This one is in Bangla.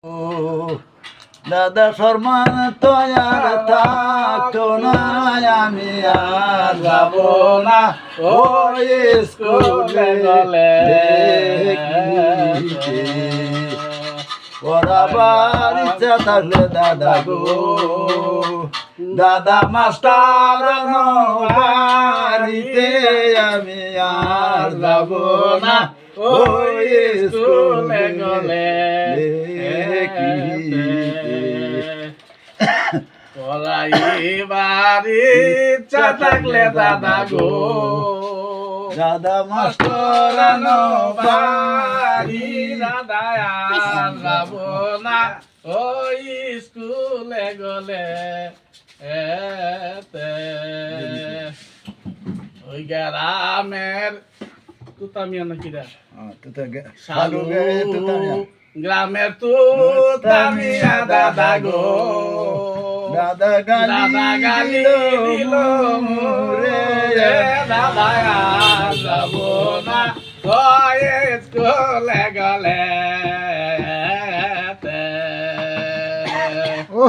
ও দাদা শর্মান তো আর থাকতো না, আমি আর যাব না ওই স্কুলে গলে পড়াবার ইচ্ছা থাকলে দাদা গো, দাদা মাস্টার বাড়িতে আমি আর যাব না ওই স্কুলে গলে পড়াইবার ইচ্ছা থাকলে দাদা গো, দাদা মাস্টার বাড়ি দাদা আর যাব না ওই স্কুলে গলে ওই গ্রামের তুতামিয়া নাকি রে সালু গ্রামের তুতামিয়া দাদা গো, দাদা গালি দিল রে দাদা আর যাব না ওই স্কুলে গলে ও